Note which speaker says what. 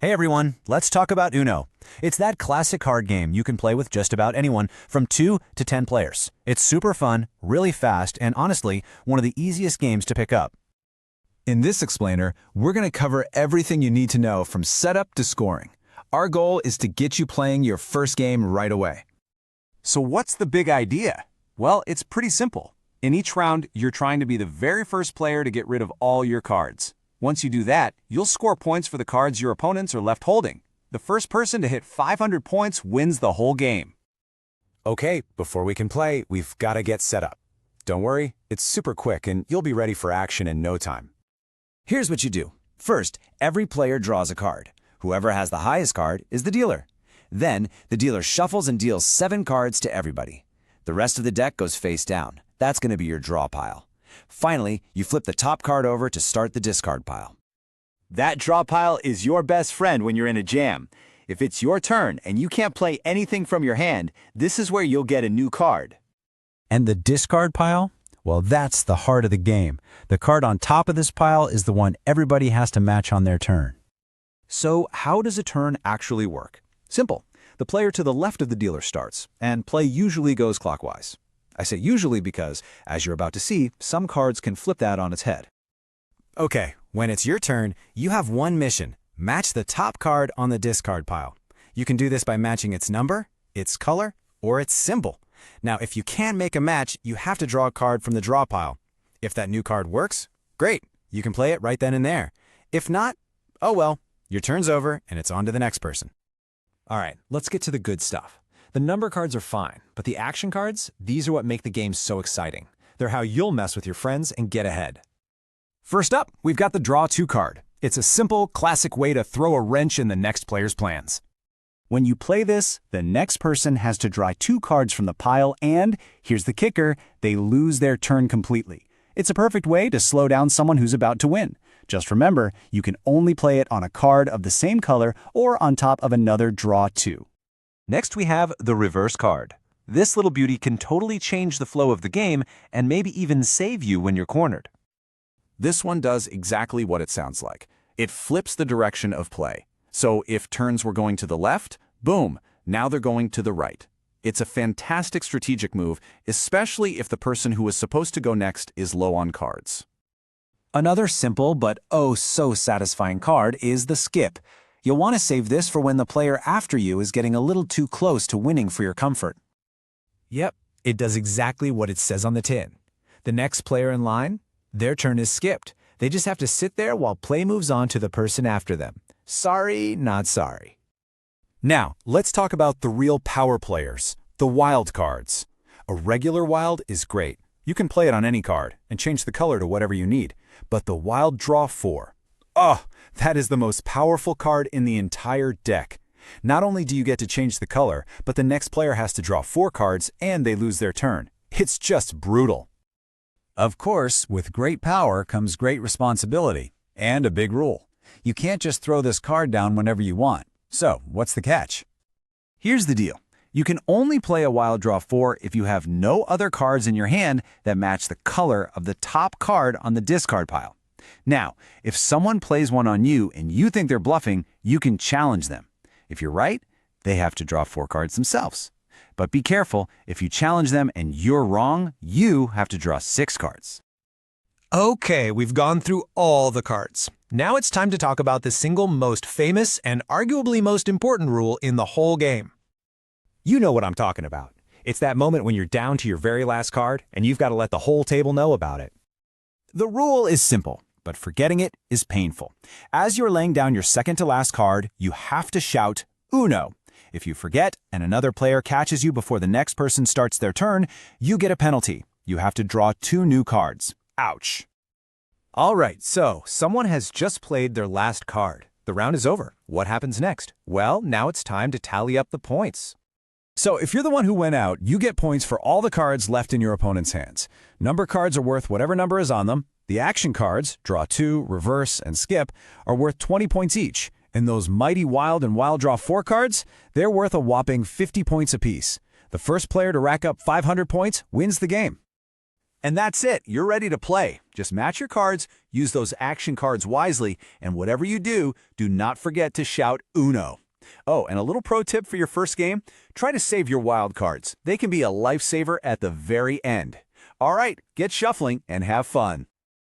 Speaker 1: Hey everyone, let's talk about Uno. It's that classic card game you can play with just about anyone, from 2 to 10 players. It's super fun, really fast, and honestly, one of the easiest games to pick up.
Speaker 2: In this explainer, we're going to cover everything you need to know from setup to scoring. Our goal is to get you playing your first game right away.
Speaker 3: So what's the big idea? Well, it's pretty simple. In each round, you're trying to be the very first player to get rid of all your cards. Once you do that, you'll score points for the cards your opponents are left holding. The first person to hit 500 points wins the whole game.
Speaker 1: Okay, before we can play, we've got to get set up. Don't worry, it's super quick and you'll be ready for action in no time. Here's what you do. First, every player draws a card. Whoever has the highest card is the dealer. Then, the dealer shuffles and deals 7 cards to everybody. The rest of the deck goes face down. That's going to be your draw pile. Finally, you flip the top card over to start the discard pile.
Speaker 4: That draw pile is your best friend when you're in a jam. If it's your turn and you can't play anything from your hand, this is where you'll get a new card.
Speaker 1: And the discard pile? Well, that's the heart of the game. The card on top of this pile is the one everybody has to match on their turn. So, how does a turn actually work? Simple. The player to the left of the dealer starts, and play usually goes clockwise. I say usually because, as you're about to see, some cards can flip that on its head. Okay, when it's your turn, you have one mission. Match the top card on the discard pile. You can do this by matching its number, its color, or its symbol. Now, if you can make a match, you have to draw a card from the draw pile. If that new card works, great, you can play it right then and there. If not, oh well, your turn's over and it's on to the next person. All right, let's get to the good stuff. The number cards are fine, but the action cards, these are what make the game so exciting. They're how you'll mess with your friends and get ahead. First up, we've got the Draw 2 card. It's a simple, classic way to throw a wrench in the next player's plans.
Speaker 4: When you play this, the next person has to draw 2 cards from the pile and, here's the kicker, they lose their turn completely. It's a perfect way to slow down someone who's about to win. Just remember, you can only play it on a card of the same color or on top of another Draw 2.
Speaker 3: Next, we have the reverse card. This little beauty can totally change the flow of the game and maybe even save you when you're cornered.
Speaker 1: This one does exactly what it sounds like. It flips the direction of play. So if turns were going to the left, boom, now they're going to the right. It's a fantastic strategic move, especially if the person who is supposed to go next is low on cards. Another simple but oh so satisfying card is the skip. You'll want to save this for when the player after you is getting a little too close to winning for your comfort. Yep, it does exactly what it says on the tin. The next player in line, their turn is skipped. They just have to sit there while play moves on to the person after them. Sorry, not sorry. Now, let's talk about the real power players, the wild cards. A regular wild is great. You can play it on any card and change the color to whatever you need. But the wild draw 4. Oh, that is the most powerful card in the entire deck. Not only do you get to change the color, but the next player has to draw 4 cards and they lose their turn. It's just brutal. Of course, with great power comes great responsibility and a big rule. You can't just throw this card down whenever you want. So, what's the catch? Here's the deal. You can only play a wild draw 4 if you have no other cards in your hand that match the color of the top card on the discard pile. Now, if someone plays one on you and you think they're bluffing, you can challenge them. If you're right, they have to draw 4 cards themselves. But be careful, if you challenge them and you're wrong, you have to draw 6 cards.
Speaker 5: Okay, we've gone through all the cards. Now it's time to talk about the single most famous and arguably most important rule in the whole game.
Speaker 1: You know what I'm talking about. It's that moment when you're down to your very last card and you've got to let the whole table know about it. The rule is simple, but forgetting it is painful. As you're laying down your second to last card, you have to shout, Uno. If you forget and another player catches you before the next person starts their turn, you get a penalty. You have to draw 2 new cards. Ouch. All right, so someone has just played their last card. The round is over. What happens next? Well, now it's time to tally up the points. So if you're the one who went out, you get points for all the cards left in your opponent's hands. Number cards are worth whatever number is on them. The action cards, draw 2, reverse, and skip, are worth 20 points each. And those mighty wild and wild draw 4 cards, they're worth a whopping 50 points apiece. The first player to rack up 500 points wins the game.
Speaker 3: And that's it. You're ready to play. Just match your cards, use those action cards wisely, and whatever you do, do not forget to shout Uno. Oh, and a little pro tip for your first game, try to save your wild cards. They can be a lifesaver at the very end. All right, get shuffling and have fun.